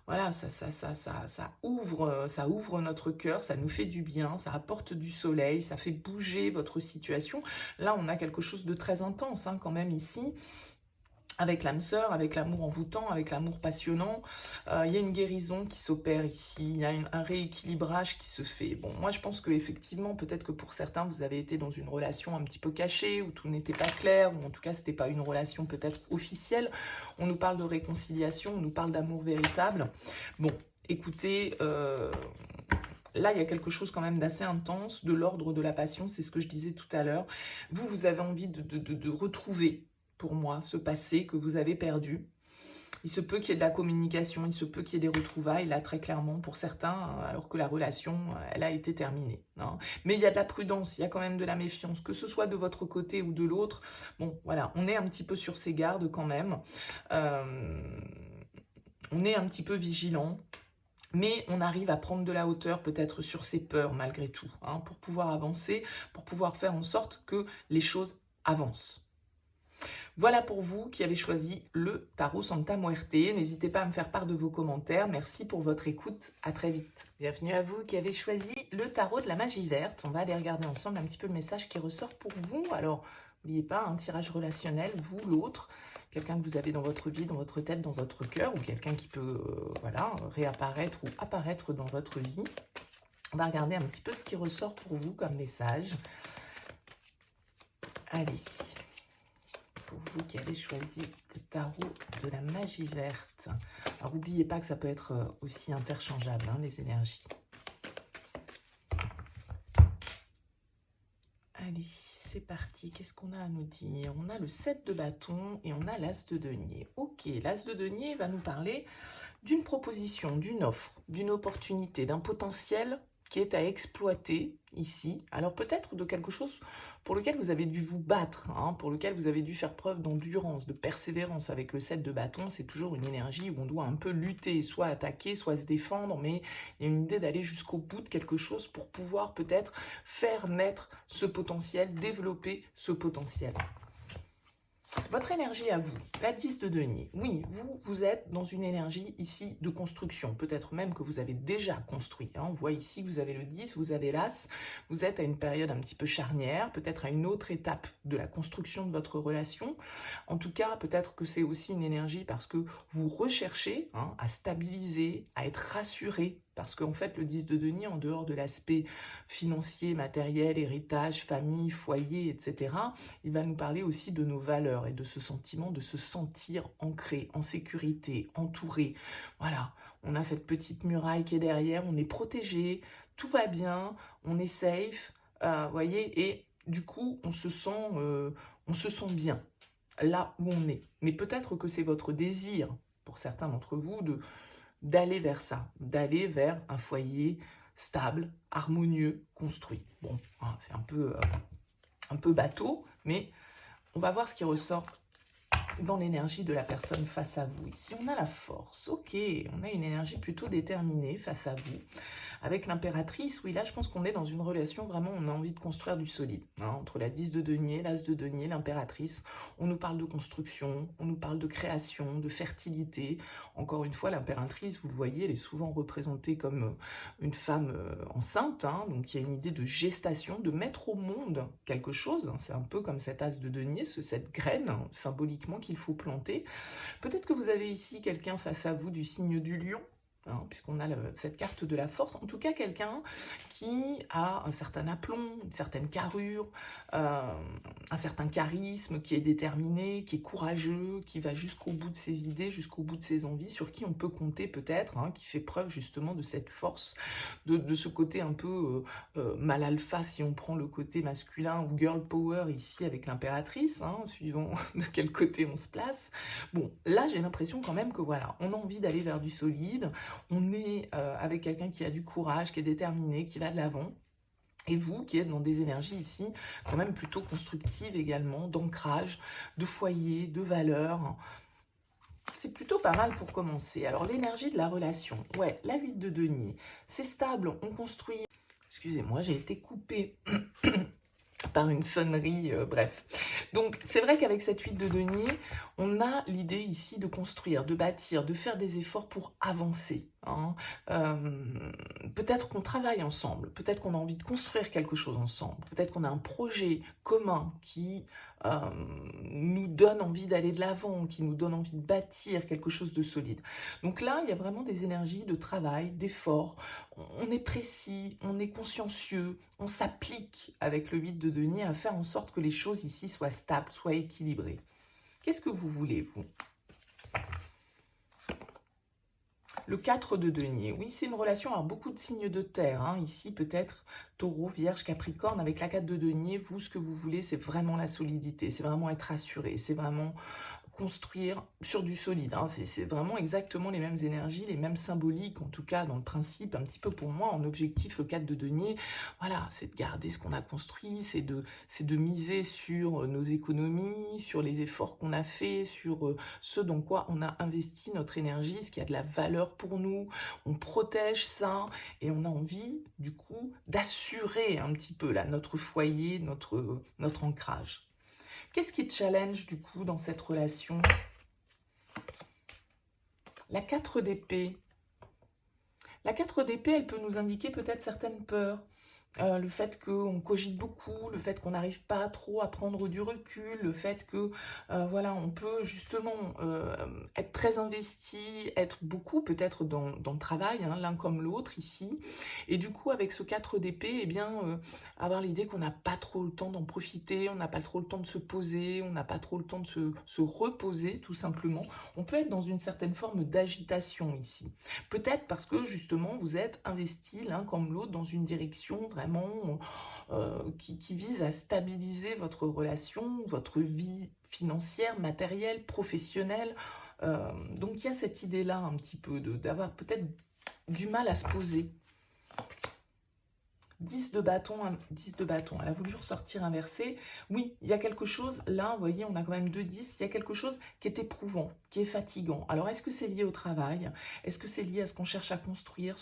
Voilà, ça ouvre notre cœur, ça nous fait du bien, ça apporte du soleil, ça fait bouger votre situation. Là, on a quelque chose de très intense hein, quand même ici, avec l'âme sœur, avec l'amour envoûtant, avec l'amour passionnant. Il y a une guérison qui s'opère ici, il y a un rééquilibrage qui se fait. Bon, moi je pense qu'effectivement, peut-être que pour certains, vous avez été dans une relation un petit peu cachée, où tout n'était pas clair, ou en tout cas, c'était pas une relation peut-être officielle. On nous parle de réconciliation, on nous parle d'amour véritable. Bon, écoutez... Là, il y a quelque chose quand même d'assez intense, de l'ordre de la passion, c'est ce que je disais tout à l'heure. Vous avez envie de retrouver, pour moi, ce passé que vous avez perdu. Il se peut qu'il y ait de la communication, il se peut qu'il y ait des retrouvailles, là, très clairement, pour certains, alors que la relation, elle a été terminée. Hein. Mais il y a de la prudence, il y a quand même de la méfiance, que ce soit de votre côté ou de l'autre. Bon, voilà, on est un petit peu sur ses gardes quand même. On est un petit peu vigilant. Mais on arrive à prendre de la hauteur peut-être sur ses peurs malgré tout, hein, pour pouvoir avancer, pour pouvoir faire en sorte que les choses avancent. Voilà pour vous qui avez choisi le tarot Santa Muerte. N'hésitez pas à me faire part de vos commentaires. Merci pour votre écoute. À très vite. Bienvenue à vous qui avez choisi le tarot de la magie verte. On va aller regarder ensemble un petit peu le message qui ressort pour vous. Alors, n'oubliez pas, un tirage relationnel, vous, l'autre. Quelqu'un que vous avez dans votre vie, dans votre tête, dans votre cœur, ou quelqu'un qui peut voilà, réapparaître ou apparaître dans votre vie. On va regarder un petit peu ce qui ressort pour vous comme message. Allez, pour vous qui avez choisi le tarot de la magie verte. Alors, n'oubliez pas que ça peut être aussi interchangeable, hein, les énergies. Allez, c'est parti. Qu'est-ce qu'on a à nous dire? On a le 7 de bâton et on a l'as de denier. Ok, l'as de denier va nous parler d'une proposition, d'une offre, d'une opportunité, d'un potentiel qui est à exploiter ici. Alors peut-être de quelque chose pour lequel vous avez dû vous battre, hein, pour lequel vous avez dû faire preuve d'endurance, de persévérance. Avec le 7 de bâton, c'est toujours une énergie où on doit un peu lutter, soit attaquer, soit se défendre, mais il y a une idée d'aller jusqu'au bout de quelque chose pour pouvoir peut-être faire naître ce potentiel, développer ce potentiel. Votre énergie à vous, la 10 de denier. Oui, vous êtes dans une énergie ici de construction. Peut-être même que vous avez déjà construit. Hein. On voit ici que vous avez le 10, vous avez l'As. Vous êtes à une période un petit peu charnière, peut-être à une autre étape de la construction de votre relation. En tout cas, peut-être que c'est aussi une énergie parce que vous recherchez à stabiliser, à être rassuré. Parce qu'en fait, le 10 de denier, en dehors de l'aspect financier, matériel, héritage, famille, foyer, etc., il va nous parler aussi de nos valeurs et de ce sentiment de se sentir ancré, en sécurité, entouré. Voilà, on a cette petite muraille qui est derrière, on est protégé, tout va bien, on est safe, voyez, et du coup, on se sent bien là où on est. Mais peut-être que c'est votre désir, pour certains d'entre vous, d'aller vers ça, d'aller vers un foyer stable, harmonieux, construit. Bon, c'est un peu bateau, mais on va voir ce qui ressort dans l'énergie de la personne face à vous. Ici, on a la force. Ok, on a une énergie plutôt déterminée face à vous. Avec l'impératrice, oui, là, je pense qu'on est dans une relation, vraiment, on a envie de construire du solide. Hein, entre la 10 de denier, l'As de denier, l'impératrice, on nous parle de construction, on nous parle de création, de fertilité. Encore une fois, l'impératrice, vous le voyez, elle est souvent représentée comme une femme enceinte. Hein, donc, il y a une idée de gestation, de mettre au monde quelque chose. Hein, c'est un peu comme cet As de denier, cette graine, symboliquement, qu'il faut planter. Peut-être que vous avez ici quelqu'un face à vous du signe du lion, hein, puisqu'on a cette carte de la force, en tout cas quelqu'un qui a un certain aplomb, une certaine carrure, un certain charisme, qui est déterminé, qui est courageux, qui va jusqu'au bout de ses idées, jusqu'au bout de ses envies, sur qui on peut compter peut-être, hein, qui fait preuve justement de cette force, de ce côté un peu mal alpha, si on prend le côté masculin, ou girl power ici avec l'impératrice, hein, suivant de quel côté on se place. Bon, là j'ai l'impression quand même que voilà, on a envie d'aller vers du solide, on est avec quelqu'un qui a du courage, qui est déterminé, qui va de l'avant. Et vous, qui êtes dans des énergies ici, quand même plutôt constructives également, d'ancrage, de foyer, de valeurs. C'est plutôt pas mal pour commencer. Alors, l'énergie de la relation. Ouais, la 8 de denier. C'est stable, on construit. Excusez-moi, j'ai été coupée par une sonnerie, bref. Donc, c'est vrai qu'avec cette 8 de denier, on a l'idée ici de construire, de bâtir, de faire des efforts pour avancer. Hein. Peut-être qu'on travaille ensemble, peut-être qu'on a envie de construire quelque chose ensemble, peut-être qu'on a un projet commun qui nous donne envie d'aller de l'avant, qui nous donne envie de bâtir quelque chose de solide. Donc là, il y a vraiment des énergies de travail, d'effort. On est précis, on est consciencieux, on s'applique avec le 8 de denier à faire en sorte que les choses ici soient stables, soient équilibrées. Qu'est-ce que vous voulez, vous ? Le 4 de denier, oui, c'est une relation à beaucoup de signes de terre. Hein. Ici, peut-être Taureau, Vierge, Capricorne. Avec la 4 de denier, vous, ce que vous voulez, c'est vraiment la solidité. C'est vraiment être assuré. C'est vraiment construire sur du solide. Hein. C'est vraiment exactement les mêmes énergies, les mêmes symboliques, en tout cas dans le principe, un petit peu pour moi, en objectif, le 4 de denier, voilà, c'est de garder ce qu'on a construit, c'est de miser sur nos économies, sur les efforts qu'on a faits, sur ce dans quoi on a investi notre énergie, ce qui a de la valeur pour nous, on protège ça, et on a envie, du coup, d'assurer un petit peu là, notre foyer, notre ancrage. Qu'est-ce qui te challenge du coup dans cette relation? La 4 d'épée. La 4 d'épée, elle peut nous indiquer peut-être certaines peurs. Le fait qu'on cogite beaucoup, le fait qu'on n'arrive pas trop à prendre du recul, le fait que voilà, on peut justement être très investi, être beaucoup peut-être dans le travail, hein, l'un comme l'autre ici, et du coup avec ce 4 d'épée, eh bien avoir l'idée qu'on n'a pas trop le temps d'en profiter, on n'a pas trop le temps de se poser, on n'a pas trop le temps de se reposer tout simplement. On peut être dans une certaine forme d'agitation ici, peut-être parce que justement vous êtes investi l'un comme l'autre dans une direction vraiment qui vise à stabiliser votre relation, votre vie financière, matérielle, professionnelle. Donc il y a cette idée-là un petit peu d'avoir peut-être du mal à se poser. 10 de bâton, 10 de bâton. Elle a voulu ressortir inversé. Oui, il y a quelque chose, là, vous voyez, on a quand même 2 10. Il y a quelque chose qui est éprouvant, qui est fatigant. Alors, est-ce que c'est lié au travail? Est-ce que c'est lié à ce qu'on cherche à construire?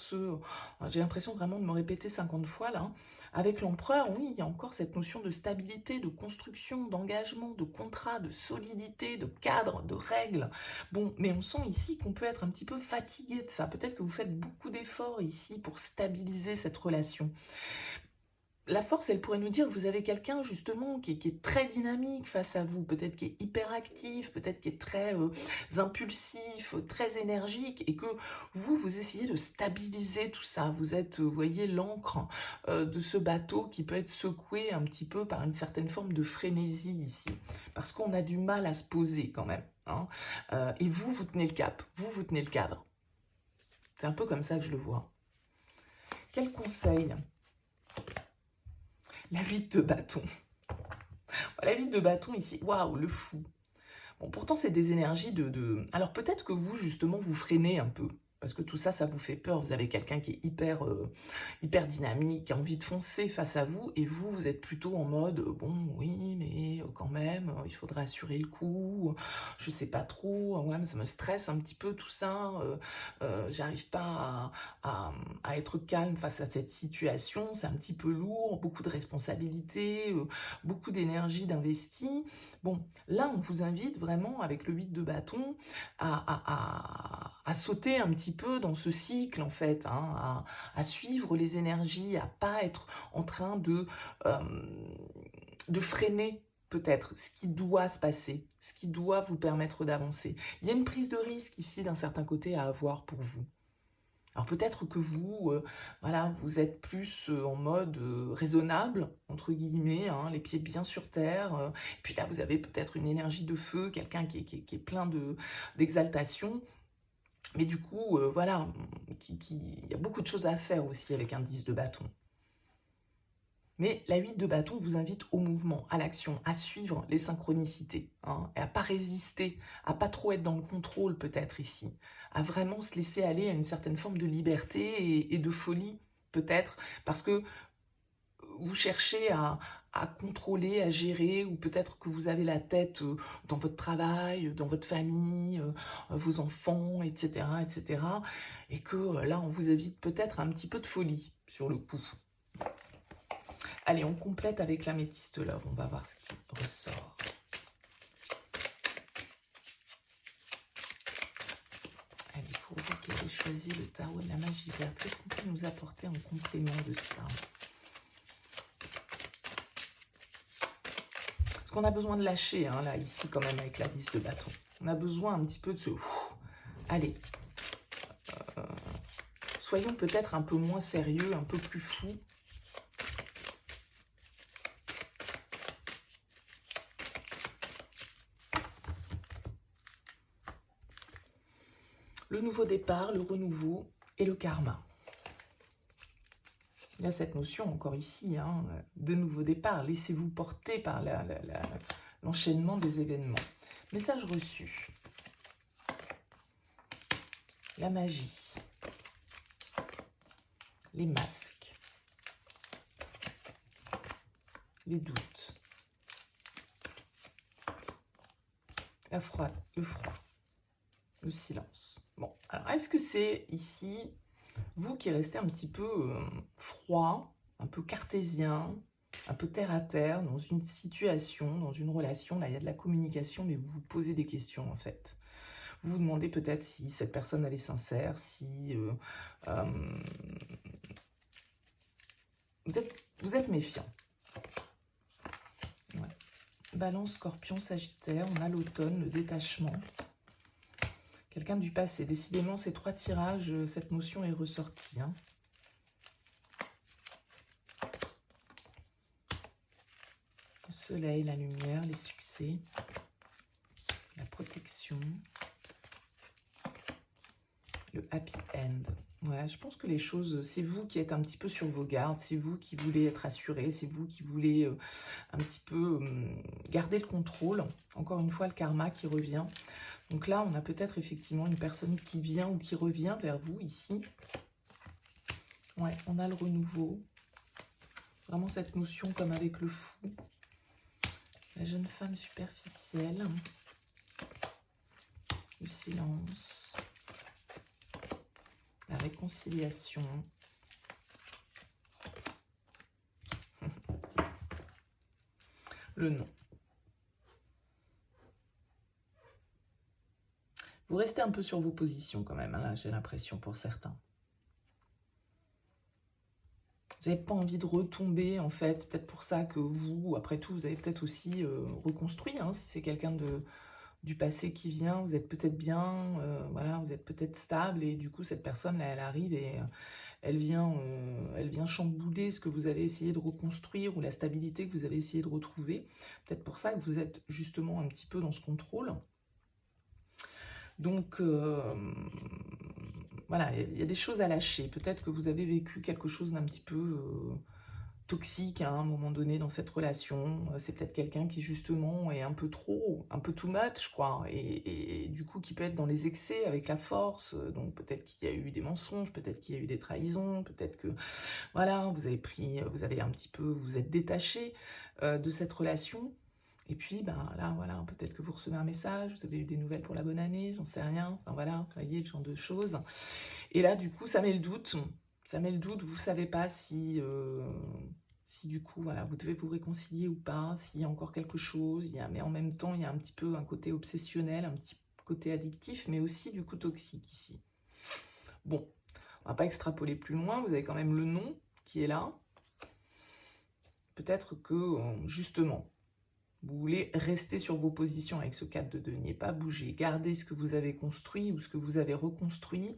J'ai l'impression vraiment de me répéter 50 fois, là. Avec l'empereur, oui, il y a encore cette notion de stabilité, de construction, d'engagement, de contrat, de solidité, de cadre, de règles. Bon, mais on sent ici qu'on peut être un petit peu fatigué de ça. Peut-être que vous faites beaucoup d'efforts ici pour stabiliser cette relation. La force, elle pourrait nous dire que vous avez quelqu'un justement qui est très dynamique face à vous, peut-être qui est hyper actif, peut-être qui est très impulsif, très énergique, et que vous essayez de stabiliser tout ça. Vous êtes, vous voyez, l'ancre de ce bateau qui peut être secoué un petit peu par une certaine forme de frénésie ici, parce qu'on a du mal à se poser quand même. Hein. Et vous tenez le cap, vous tenez le cadre. C'est un peu comme ça que je le vois. Quel conseil ? La 8 de bâton. La 8 de bâton ici, waouh, le fou. Bon, pourtant, c'est des énergies Alors, peut-être que vous, justement, vous freinez un peu. Parce que tout ça, ça vous fait peur. Vous avez quelqu'un qui est hyper dynamique, qui a envie de foncer face à vous. Et vous, vous êtes plutôt en mode, bon, oui, mais quand même, il faudrait assurer le coup. Je sais pas trop. Ouais, mais ça me stresse un petit peu tout ça. J'arrive pas à être calme face à cette situation. C'est un petit peu lourd. Beaucoup de responsabilités, beaucoup d'énergie d'investi. Bon, là, on vous invite vraiment, avec le 8 de bâton, à sauter un petit peu dans ce cycle, en fait, hein, à suivre les énergies, à pas être en train de freiner peut-être ce qui doit se passer, ce qui doit vous permettre d'avancer. Il y a une prise de risque ici d'un certain côté à avoir pour vous. Alors peut-être que vous, voilà, vous êtes plus en mode raisonnable, entre guillemets, hein, les pieds bien sur terre. Puis là, vous avez peut-être une énergie de feu, quelqu'un qui est plein d'exaltation. Mais du coup, voilà, il y a beaucoup de choses à faire aussi avec un 10 de bâton. Mais la 8 de bâton vous invite au mouvement, à l'action, à suivre les synchronicités, hein, et à pas résister, à pas trop être dans le contrôle peut-être ici, à vraiment se laisser aller à une certaine forme de liberté et de folie peut-être, parce que vous cherchez à contrôler, à gérer, ou peut-être que vous avez la tête dans votre travail, dans votre famille, vos enfants, etc., etc., et que là, on vous évite peut-être un petit peu de folie sur le coup. Allez, on complète avec l'améthyste love, on va voir ce qui ressort. Allez, pour vous qui avez choisi le tarot de la magie verte, qu'est-ce qu'on peut nous apporter en complément de ça ? Parce qu'on a besoin de lâcher, hein, là, ici, quand même, avec la 10 de bâton. On a besoin un petit peu de ce... Allez. Soyons peut-être un peu moins sérieux, un peu plus fous. Le nouveau départ, le renouveau et le karma. Il y a cette notion encore ici, hein, de nouveau départ. Laissez-vous porter par l'enchaînement des événements. Message reçu. La magie. Les masques. Les doutes. Le froid. Le silence. Bon, alors est-ce que c'est ici, vous qui restez un petit peu froid, un peu cartésien, un peu terre à terre, dans une situation, dans une relation, là il y a de la communication, mais vous vous posez des questions en fait. Vous vous demandez peut-être si cette personne elle est sincère, si vous êtes méfiant. Ouais. Balance, Scorpion, Sagittaire, on a l'automne, le détachement. Quelqu'un du passé. Décidément, ces 3 tirages, cette notion est ressortie. Hein. Le soleil, la lumière, les succès, la protection, le happy end. Ouais, je pense que les choses, c'est vous qui êtes un petit peu sur vos gardes, c'est vous qui voulez être assuré, c'est vous qui voulez un petit peu garder le contrôle. Encore une fois, le karma qui revient. Donc là, on a peut-être effectivement une personne qui vient ou qui revient vers vous ici. Ouais, on a le renouveau. Vraiment cette notion comme avec le fou. La jeune femme superficielle. Le silence. La réconciliation. Le non. Vous restez un peu sur vos positions quand même, hein, là, j'ai l'impression pour certains. Vous n'avez pas envie de retomber, en fait. C'est peut-être pour ça que vous, après tout, vous avez peut-être aussi reconstruit, hein, si c'est quelqu'un du passé qui vient, vous êtes peut-être bien, voilà, vous êtes peut-être stable, et du coup, cette personne, là, elle arrive et elle vient chambouler ce que vous avez essayé de reconstruire ou la stabilité que vous avez essayé de retrouver. Peut-être pour ça que vous êtes justement un petit peu dans ce contrôle. Donc, voilà, il y a des choses à lâcher. Peut-être que vous avez vécu quelque chose d'un petit peu toxique à un moment donné dans cette relation. C'est peut-être quelqu'un qui justement est un peu trop, un peu too much, quoi. Et du coup, qui peut être dans les excès avec la force. Donc, peut-être qu'il y a eu des mensonges, peut-être qu'il y a eu des trahisons, peut-être que, voilà, vous avez un petit peu, vous êtes détaché de cette relation. Et puis, ben là, voilà, peut-être que vous recevez un message, vous avez eu des nouvelles pour la bonne année, j'en sais rien. Enfin voilà, vous voyez, ce genre de choses. Et là, du coup, ça met le doute. Ça met le doute, vous ne savez pas si du coup, voilà, vous devez vous réconcilier ou pas, s'il y a encore quelque chose. Mais en même temps, il y a un petit peu un côté obsessionnel, un petit côté addictif, mais aussi du coup toxique ici. Bon, on ne va pas extrapoler plus loin, vous avez quand même le non qui est là. Peut-être que, justement, vous voulez rester sur vos positions avec ce 4 de denier, pas bouger, garder ce que vous avez construit ou ce que vous avez reconstruit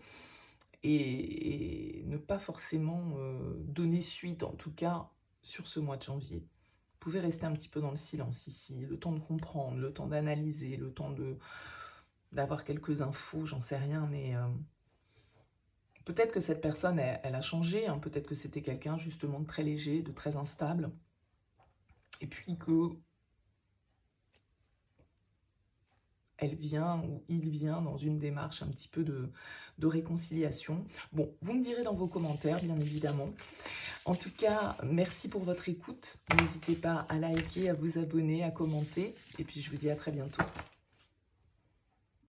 et ne pas forcément donner suite, en tout cas sur ce mois de janvier. Vous pouvez rester un petit peu dans le silence ici, le temps de comprendre, le temps d'analyser, le temps d'avoir quelques infos, j'en sais rien, mais peut-être que cette personne, elle a changé, hein, peut-être que c'était quelqu'un justement de très léger, de très instable, et puis que elle vient ou il vient dans une démarche un petit peu de réconciliation. Bon, vous me direz dans vos commentaires, bien évidemment. En tout cas, merci pour votre écoute. N'hésitez pas à liker, à vous abonner, à commenter. Et puis, je vous dis à très bientôt.